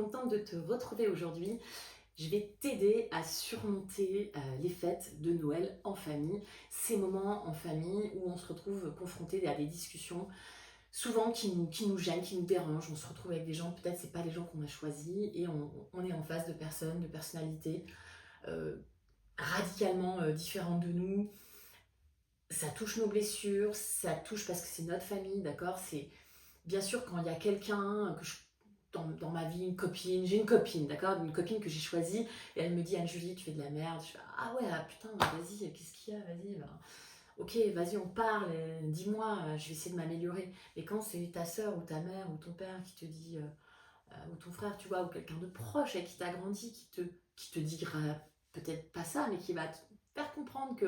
contente de te retrouver aujourd'hui. Je vais t'aider à surmonter les fêtes de Noël en famille, ces moments en famille où on se retrouve confronté à des discussions souvent qui nous gênent, qui nous dérangent. On se retrouve avec des gens, peut-être c'est pas les gens qu'on a choisis et on est en face de personnes, de personnalités euh, radicalement différentes de nous. Ça touche nos blessures, ça touche parce que c'est notre famille, d'accord. C'est bien sûr quand il y a quelqu'un dans ma vie, une copine, j'ai une copine, d'accord, une copine que j'ai choisie, et elle me dit Anne-Julie, tu fais de la merde. Je fais ah ouais, ah, putain, vas-y, qu'est-ce qu'il y a, vas-y, bah, ok, vas-y, on parle, dis-moi, je vais essayer de m'améliorer. Mais quand c'est ta soeur ou ta mère ou ton père qui te dit, ou ton frère, tu vois, ou quelqu'un de proche avec qui t'as grandi, qui te dira peut-être pas ça, mais qui va te faire comprendre que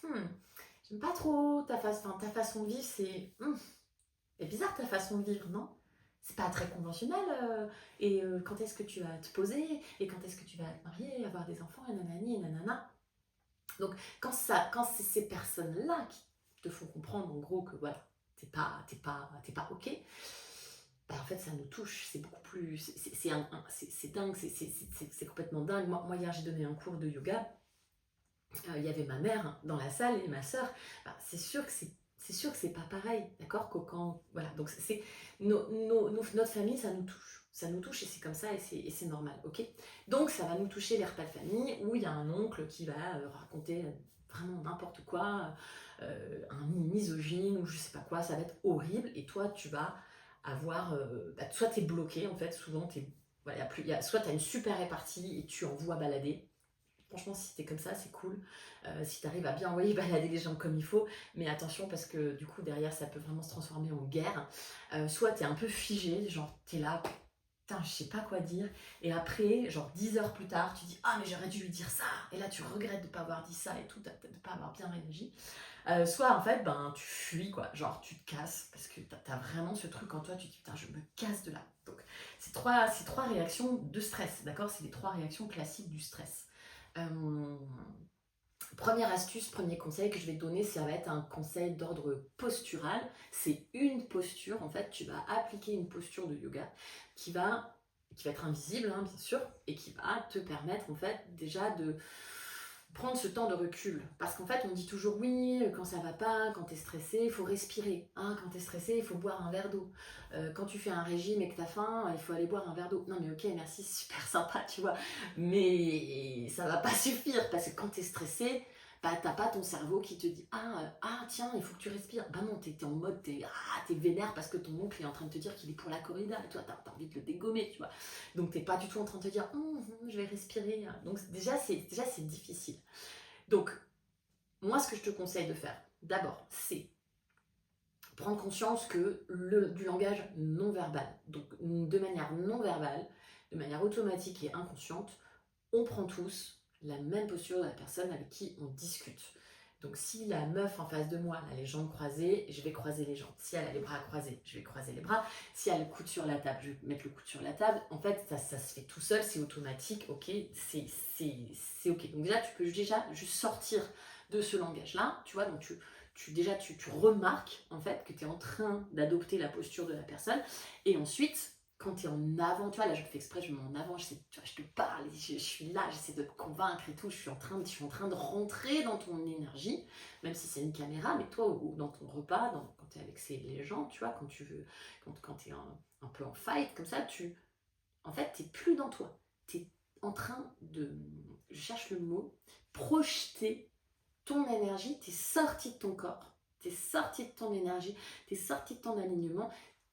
hmm, j'aime pas trop ta façon de vivre, c'est bizarre ta façon de vivre, non? C'est pas très conventionnel. Et quand est-ce que tu vas te poser? Et quand est-ce que tu vas te marier, avoir des enfants, et nanani, et nanana. Donc, quand c'est ces personnes-là qui te font comprendre, en gros, que voilà, t'es pas OK, bah, en fait, ça nous touche. C'est beaucoup plus. C'est dingue, c'est complètement dingue. Moi, hier, j'ai donné un cours de yoga. Il y avait ma mère dans la salle et ma sœur. Bah, c'est sûr que c'est pas pareil, d'accord, voilà. Donc notre famille, ça nous touche et c'est comme ça et c'est normal, ok. Donc ça va nous toucher les repas de famille où il y a un oncle qui va raconter vraiment n'importe quoi, un misogyne ou je sais pas quoi, ça va être horrible et toi tu vas avoir, soit t'es bloqué en fait, souvent voilà, soit t'as une super répartie et tu envoies balader. Franchement, si t'es comme ça, c'est cool. Si t'arrives à bien envoyer balader les gens comme il faut, mais attention parce que du coup, derrière, ça peut vraiment se transformer en guerre. Soit t'es un peu figé, genre t'es là, putain, je sais pas quoi dire. Et après, genre 10 heures plus tard, tu dis ah, mais j'aurais dû lui dire ça. Et là, tu regrettes de pas avoir dit ça et tout, de pas avoir bien réagi. Soit en fait, ben, tu fuis quoi, genre tu te casses parce que t'as vraiment ce truc en toi, tu te dis putain, je me casse de là. Donc, c'est trois réactions de stress, d'accord. C'est les trois réactions classiques du stress. Euh, Première astuce, premier conseil que je vais te donner, ça va être un conseil d'ordre postural. C'est une posture, en fait, tu vas appliquer une posture de yoga qui va être invisible, hein, bien sûr, et qui va te permettre, en fait, déjà de prendre ce temps de recul. Parce qu'en fait, on dit toujours oui, quand ça va pas, quand t'es stressé, il faut respirer. Hein, quand t'es stressé, il faut boire un verre d'eau. Quand tu fais un régime et que t'as faim, il faut aller boire un verre d'eau. Non mais ok, merci, c'est super sympa, tu vois. Mais ça va pas suffire parce que quand t'es stressé, bah t'as pas ton cerveau qui te dit tiens, il faut que tu respires. Bah non, t'es en mode, t'es vénère parce que ton oncle est en train de te dire qu'il est pour la corrida et toi t'as envie de le dégommer, tu vois. Donc t'es pas du tout en train de te dire je vais respirer. Donc déjà c'est difficile. Donc moi ce que je te conseille de faire d'abord c'est prendre conscience que du langage non verbal. Donc de manière non verbale, de manière automatique et inconsciente, on prend tous la même posture de la personne avec qui on discute. Donc si la meuf en face de moi elle a les jambes croisées, je vais croiser les jambes. Si elle a les bras croisés, je vais croiser les bras. Si elle a le coude sur la table, je vais mettre le coude sur la table. En fait, ça se fait tout seul, c'est automatique, ok, c'est ok. Donc déjà, tu peux déjà juste sortir de ce langage-là, tu vois, donc tu remarques en fait que tu es en train d'adopter la posture de la personne, et ensuite quand tu es en avant, tu vois, là je fais exprès, je me mets en avant, je te parle, je suis là, j'essaie de te convaincre et tout, je suis en train de rentrer dans ton énergie, même si c'est une caméra, mais toi, ou dans ton repas, quand tu es avec les gens, tu vois, quand tu es un peu en fight, comme ça, en fait, tu n'es plus dans toi, tu es en train de, je cherche le mot, projeter ton énergie, tu es sorti de ton corps, tu es sorti de ton énergie, tu es sorti de ton alignement,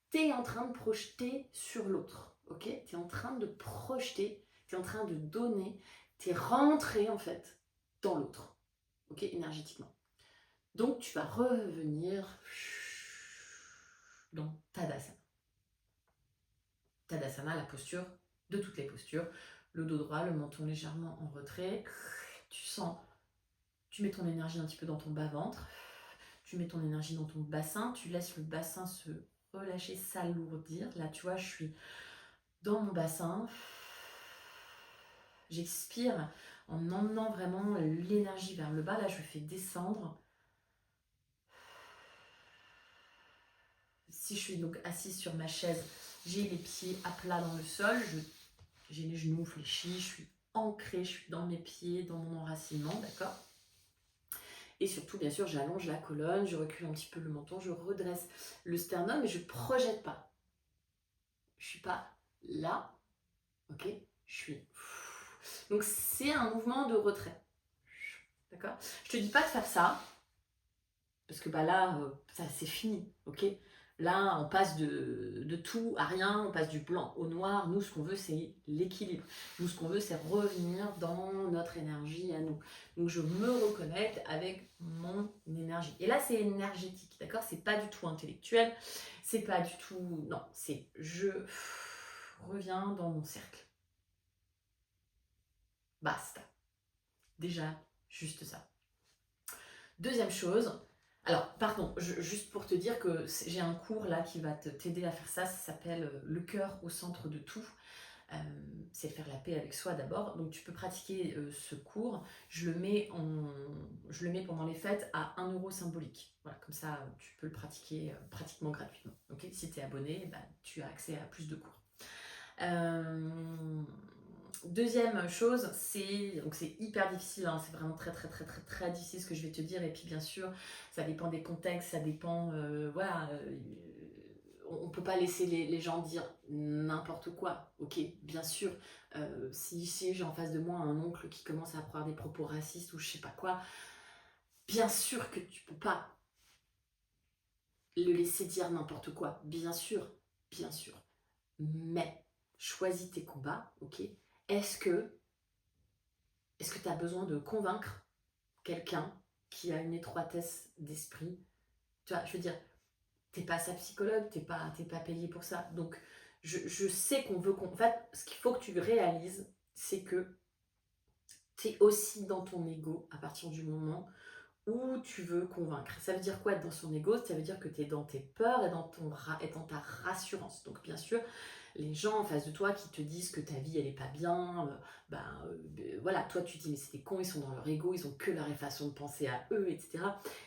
tu es en train de projeter sur l'autre, ok. Tu es en train de projeter, tu es en train de donner, tu es rentré en fait dans l'autre, ok, énergétiquement. Donc tu vas revenir dans Tadasana. Tadasana, la posture de toutes les postures, le dos droit, le menton légèrement en retrait. Tu sens, tu mets ton énergie un petit peu dans ton bas-ventre, tu mets ton énergie dans ton bassin, tu laisses le bassin se relâcher, s'alourdir. Là, tu vois, je suis dans mon bassin. J'expire en emmenant vraiment l'énergie vers le bas. Là, je fais descendre. Si je suis donc assise sur ma chaise, j'ai les pieds à plat dans le sol, j'ai les genoux fléchis, je suis ancrée, je suis dans mes pieds, dans mon enracinement, d'accord? Et surtout, bien sûr, j'allonge la colonne, je recule un petit peu le menton, je redresse le sternum et je projette pas. Je suis pas là, ok? Je suis... Donc c'est un mouvement de retrait, d'accord? Je te dis pas de faire ça, parce que bah là, ça c'est fini, ok? Là, on passe de tout à rien, on passe du blanc au noir. Nous, ce qu'on veut, c'est l'équilibre. Nous, ce qu'on veut, c'est revenir dans notre énergie à nous. Donc, je me reconnecte avec mon énergie. Et là, c'est énergétique, d'accord? C'est pas du tout intellectuel. C'est pas du tout... Non, c'est je reviens dans mon cercle. Basta. Déjà, juste ça. Deuxième chose, alors pardon, juste pour te dire que j'ai un cours là qui va t'aider à faire ça, ça s'appelle Le cœur au centre de tout. C'est faire la paix avec soi d'abord. Donc tu peux pratiquer ce cours. Je le mets pendant les fêtes à 1 € symbolique. Voilà, comme ça tu peux le pratiquer pratiquement gratuitement. Ok, si tu es abonné, bah, tu as accès à plus de cours. Deuxième chose, c'est hyper difficile, hein, c'est vraiment très très très très très difficile ce que je vais te dire, et puis bien sûr ça dépend des contextes, ça dépend, voilà, on peut pas laisser les gens dire n'importe quoi, ok, bien sûr, si j'ai en face de moi un oncle qui commence à avoir des propos racistes ou je sais pas quoi, bien sûr que tu peux pas le laisser dire n'importe quoi, bien sûr, mais choisis tes combats, ok. Est-ce que tu as besoin de convaincre quelqu'un qui a une étroitesse d'esprit? Tu vois, je veux dire, t'es pas sa psychologue, t'es pas payé pour ça. Donc, je sais qu'on veut En fait, ce qu'il faut que tu réalises, c'est que t'es aussi dans ton ego à partir du moment où tu veux convaincre. Ça veut dire quoi être dans son ego? Ça veut dire que tu es dans tes peurs et dans ta rassurance. Donc bien sûr, les gens en face de toi qui te disent que ta vie elle est pas bien, voilà, toi tu te dis mais c'est des cons, ils sont dans leur ego, ils ont que leur façon de penser à eux, etc.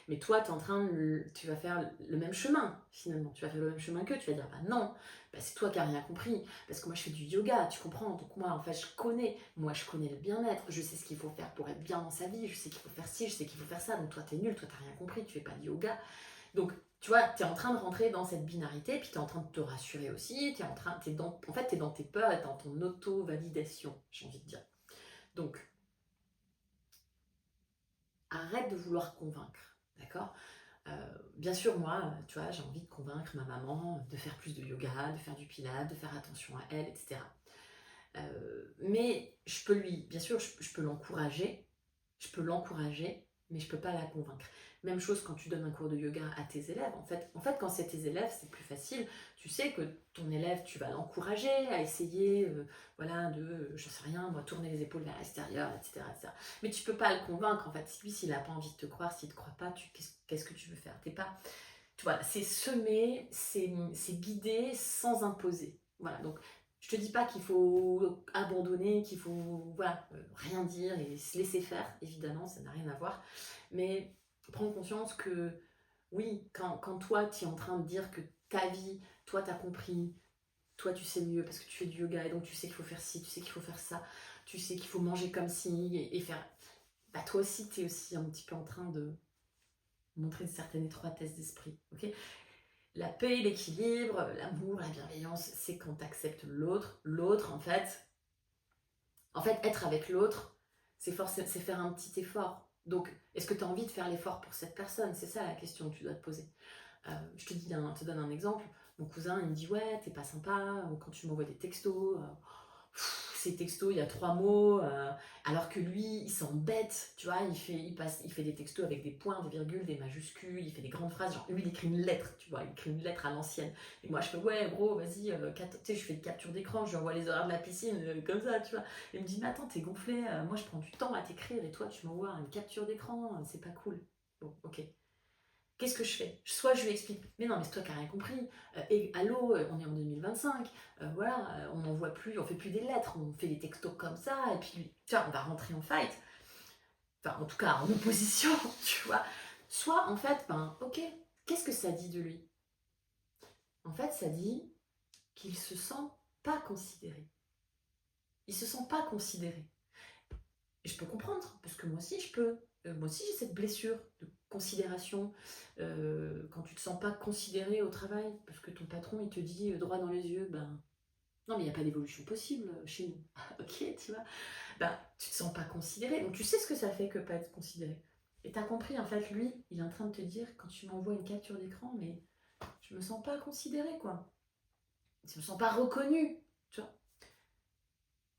Mais toi tu vas faire le même chemin finalement, tu vas faire le même chemin qu'eux, tu vas dire bah non, bah, c'est toi qui n'as rien compris, parce que moi je fais du yoga, tu comprends, donc moi en fait je connais le bien-être, je sais ce qu'il faut faire pour être bien dans sa vie, je sais qu'il faut faire ci, je sais qu'il faut faire ça, donc toi t'es nul, toi t'as rien compris, tu fais pas de yoga, donc tu vois, tu es en train de rentrer dans cette binarité, puis tu es en train de te rassurer aussi, t'es dans tes peurs et dans ton auto-validation, j'ai envie de dire. Donc, arrête de vouloir convaincre, d'accord? Bien sûr, moi, tu vois, j'ai envie de convaincre ma maman de faire plus de yoga, de faire du pilates, de faire attention à elle, etc. Mais bien sûr, je peux l'encourager, mais je peux pas la convaincre. Même chose quand tu donnes un cours de yoga à tes élèves. En fait, quand c'est tes élèves, c'est plus facile. Tu sais que ton élève, tu vas l'encourager à essayer, voilà, je sais rien, moi, tourner les épaules vers l'extérieur, etc., etc. Mais tu peux pas le convaincre, en fait. Lui, s'il a pas envie de te croire, s'il te croit pas, qu'est-ce que tu veux faire? T'es pas, tu vois, c'est semer, c'est guider sans imposer. Voilà, donc je te dis pas qu'il faut abandonner, qu'il faut voilà, rien dire et se laisser faire, évidemment, ça n'a rien à voir. Mais prendre conscience que oui, quand toi, tu es en train de dire que ta vie, toi, tu as compris, toi, tu sais mieux parce que tu fais du yoga et donc tu sais qu'il faut faire ci, tu sais qu'il faut faire ça, tu sais qu'il faut manger comme ci et faire... Bah, toi aussi, tu es aussi un petit peu en train de montrer une certaine étroitesse d'esprit, ok? La paix, l'équilibre, l'amour, la bienveillance, c'est quand tu acceptes l'autre. L'autre, en fait, être avec l'autre, c'est faire un petit effort. Donc, est-ce que tu as envie de faire l'effort pour cette personne? C'est ça la question que tu dois te poser. Je te donne un exemple. Mon cousin, il me dit ouais, t'es pas sympa quand tu m'envoies des textos. Ces textos, il y a 3 mots, alors que lui, il s'embête, tu vois, il fait des textos avec des points, des virgules, des majuscules, il fait des grandes phrases, genre lui, il écrit une lettre, tu vois, il écrit une lettre à l'ancienne. Et moi, je fais, ouais, gros, vas-y, tu sais, je fais une capture d'écran, je lui envoie les horaires de la piscine, comme ça, tu vois. Il me dit, mais attends, t'es gonflé, moi, je prends du temps à t'écrire, et toi, tu m'envoies une capture d'écran, c'est pas cool. Bon, ok. Qu'est-ce que je fais? Soit je lui explique, mais non, mais c'est toi qui n'as rien compris. Et allô, on est en 2025, voilà, on n'envoie plus, on fait plus des lettres, on fait des textos comme ça, et puis, tu vois, on va rentrer en fight. Enfin, en tout cas, en opposition, tu vois. Soit, en fait, ben, ok, qu'est-ce que ça dit de lui? En fait, ça dit, qu'il se sent pas considéré. Il se sent pas considéré. Et je peux comprendre, parce que moi aussi je peux. Moi aussi j'ai cette blessure de considération. Quand tu te sens pas considéré au travail, parce que ton patron il te dit droit dans les yeux, ben non mais il n'y a pas d'évolution possible chez nous. Ok, tu vois. Ben tu te sens pas considéré, donc tu sais ce que ça fait que pas être considéré. Et t'as compris, en fait, lui, il est en train de te dire, quand tu m'envoies une capture d'écran, mais je me sens pas considéré, quoi. Je me sens pas reconnu, tu vois.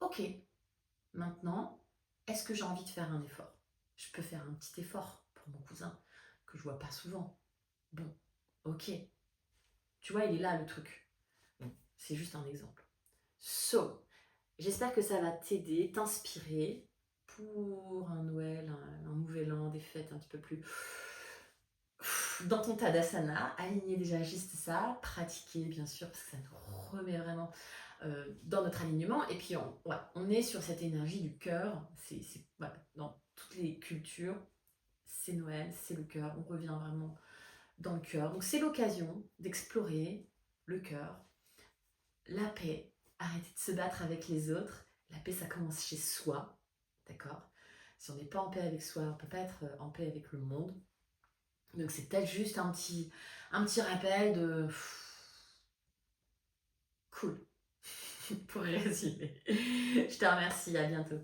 Ok, maintenant, est-ce que j'ai envie de faire un effort? Je peux faire un petit effort pour mon cousin, que je vois pas souvent. Bon, ok. Tu vois, il est là le truc. Bon, c'est juste un exemple. So, j'espère que ça va t'aider, t'inspirer pour un Noël, un nouvel an, des fêtes un petit peu plus dans ton Tadasana, aligner déjà juste ça, pratiquer bien sûr, parce que ça nous remet vraiment dans notre alignement. Et puis on est sur cette énergie du cœur, voilà, dans toutes les cultures, c'est Noël, c'est le cœur, on revient vraiment dans le cœur. Donc c'est l'occasion d'explorer le cœur, la paix, arrêter de se battre avec les autres. La paix, ça commence chez soi, d'accord? Si on n'est pas en paix avec soi, on ne peut pas être en paix avec le monde. Donc c'est peut-être juste un petit rappel de cool, pour résumer. Je te remercie, à bientôt.